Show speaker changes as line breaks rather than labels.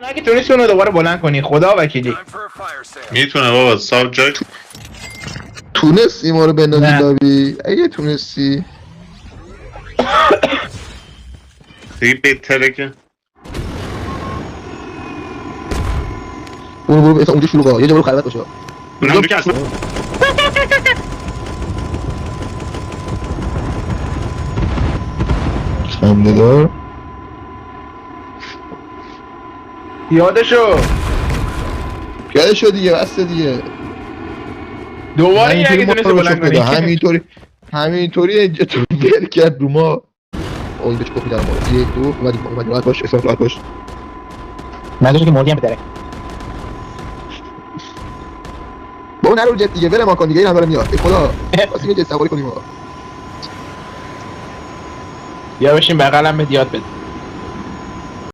اگه تونستی اونو دوباره بلند کنی خدا وکیلی.
میتونه بابا سابجکت.
تونستی ما رو بندازی
نه.
لابی؟ اگه تونستی
دیگه بهتره که
برو اصلا اونجا شلوغه، یه جا برو خلوت باشه.
اونم دیگه اصلا
خنده دار
یادشو
یاده شد دیگه، بسته دیگه.
دوباره
همینطوری
اگه
ما
تونستی
رو
بلند
شوک بده،
کنی.
همینطوری اینجا تو ول کرد رو ما. اینجا چه میدارم ما 1 2 اومدیم راحت باش، اسم راحت باش.
منظورش که مردی هم بدره.
بابا نرو جت دیگه، ول ما کن دیگه، این هم داره میاد. ای خدا واسه یه جت سواری کنیم ما.
یا بشین بغلم بهت یاد بده.